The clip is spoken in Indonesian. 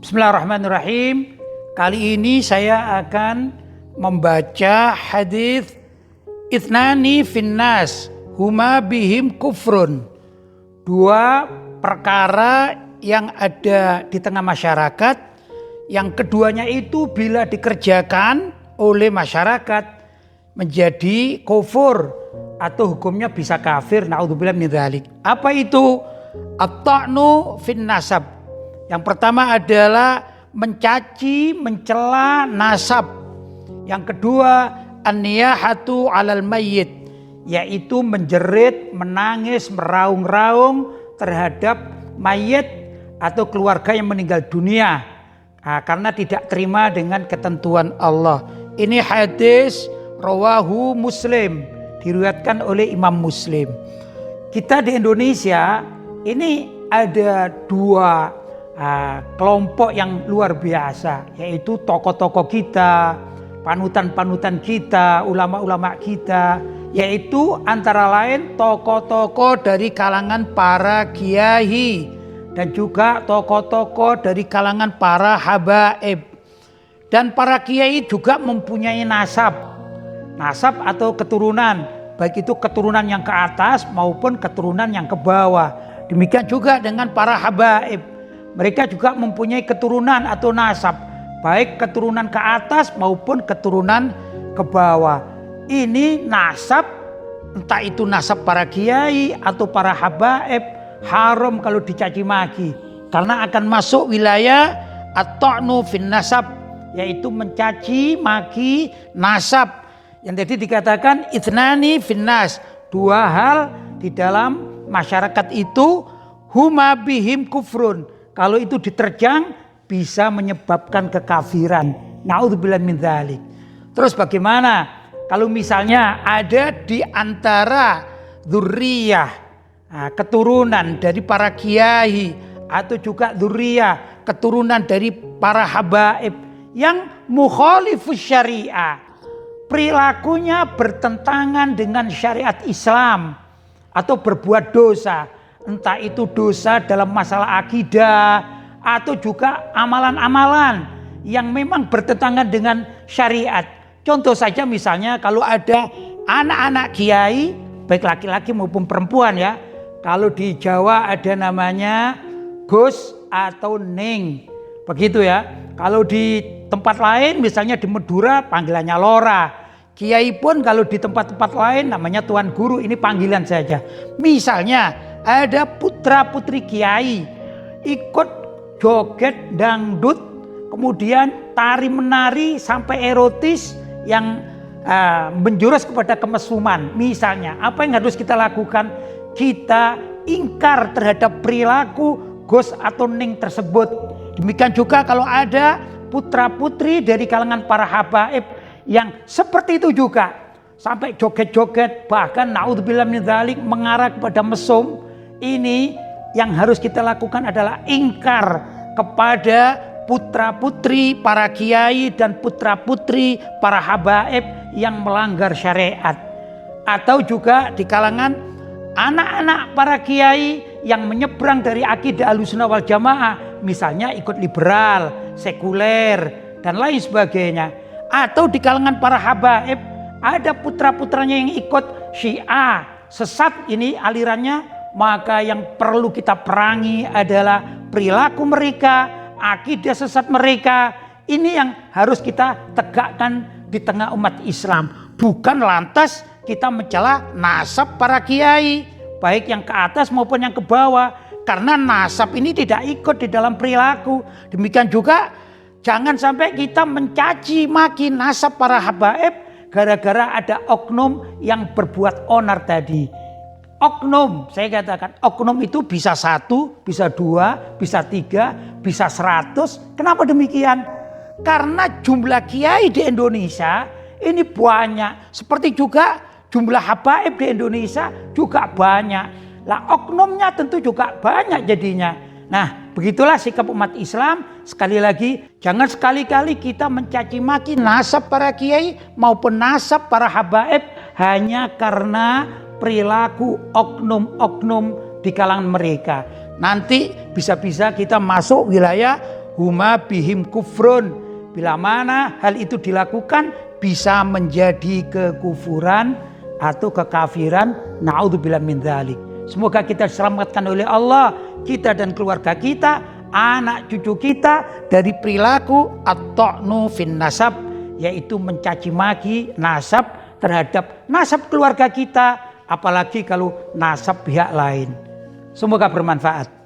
Bismillahirrahmanirrahim. Kali ini saya akan membaca hadis Ithnani finnas huma bihim kufrun. Dua perkara yang ada di tengah masyarakat, yang keduanya itu bila dikerjakan oleh masyarakat menjadi kufur atau hukumnya bisa kafir. Na'udzubillah min dzalik. Apa itu? At-ta'nu fin nasab. Yang pertama adalah mencaci, mencela nasab. Yang kedua, an-niyahatu 'alal mayyit, yaitu menjerit, menangis, meraung-raung terhadap mayit atau keluarga yang meninggal dunia karena tidak terima dengan ketentuan Allah. Ini hadis rawahu Muslim, diriwayatkan oleh Imam Muslim. Kita di Indonesia ini ada dua kelompok yang luar biasa, yaitu tokoh-tokoh kita, panutan-panutan kita, ulama-ulama kita, yaitu antara lain tokoh-tokoh dari kalangan para kiai dan juga tokoh-tokoh dari kalangan para habaib. Dan para kiai juga mempunyai nasab atau keturunan, baik itu keturunan yang ke atas maupun keturunan yang ke bawah. Demikian juga dengan para habaib, mereka juga mempunyai keturunan atau nasab, baik keturunan ke atas maupun keturunan ke bawah. Ini nasab, entah itu nasab para kiai atau para habaib, haram kalau dicaci maki, karena akan masuk wilayah at-ta'nu fin nasab, yaitu mencaci maki nasab. Yang tadi dikatakan ithnani finnas, dua hal di dalam masyarakat itu huma bihim kufrun, kalau itu diterjang bisa menyebabkan kekafiran. Na'udzubillah min dzalik. Terus bagaimana kalau misalnya ada di antara dzurriyyah, keturunan dari para kiai atau juga dzurriyyah, keturunan dari para habaib yang mukhalifus syariah, perilakunya bertentangan dengan syariat Islam atau berbuat dosa, entah itu dosa dalam masalah akidah atau juga amalan-amalan yang memang bertentangan dengan syariat. Contoh saja misalnya kalau ada anak-anak kiai, baik laki-laki maupun perempuan ya. Kalau di Jawa ada namanya Gus atau Ning, begitu ya. Kalau di tempat lain misalnya di Madura panggilannya Lora. Kiai pun kalau di tempat-tempat lain namanya Tuan Guru, ini panggilan saja. Misalnya ada putra putri kiai ikut joget dangdut, kemudian tari menari sampai erotis yang menjurus kepada kemesuman. Misalnya apa yang harus kita lakukan? Kita ingkar terhadap perilaku Gus atau Ning tersebut. Demikian juga kalau ada putra putri dari kalangan para habaib yang seperti itu juga sampai joget-joget, bahkan naudzubillah min dzalik mengarah kepada mesum. Ini yang harus kita lakukan adalah ingkar kepada putra-putri para kiai dan putra-putri para habaib yang melanggar syariat. Atau juga di kalangan anak-anak para kiai yang menyeberang dari akidah Ahlussunnah wal Jamaah, misalnya ikut liberal, sekuler dan lain sebagainya. Atau di kalangan para habaib ada putra-putranya yang ikut Syiah, sesat ini alirannya, maka yang perlu kita perangi adalah perilaku mereka, akidah sesat mereka. Ini yang harus kita tegakkan di tengah umat Islam. Bukan lantas kita mencela nasab para kiai, baik yang ke atas maupun yang ke bawah, karena nasab ini tidak ikut di dalam perilaku. Demikian juga jangan sampai kita mencaci maki nasab para habaib gara-gara ada oknum yang berbuat onar tadi. Oknum, saya katakan oknum itu bisa 1, bisa 2, bisa 3, bisa 100. Kenapa demikian? Karena jumlah kiai di Indonesia ini banyak. Seperti juga jumlah habaib di Indonesia juga banyak. Lah oknumnya tentu juga banyak jadinya. Nah, begitulah sikap umat Islam. Sekali lagi, jangan sekali-kali kita mencaci maki nasab para kiai maupun nasab para habaib hanya karena perilaku oknum-oknum di kalangan mereka. Nanti bisa-bisa kita masuk wilayah huma bihim kufrun. Bila mana hal itu dilakukan bisa menjadi kekufuran atau kekafiran. Na'udzubillah min dzalik. Semoga kita diselamatkan oleh Allah, kita dan keluarga kita, anak cucu kita dari perilaku at-ta'nu fin nasab, yaitu mencaci maki nasab terhadap nasab keluarga kita, apalagi kalau nasab pihak lain. Semoga bermanfaat.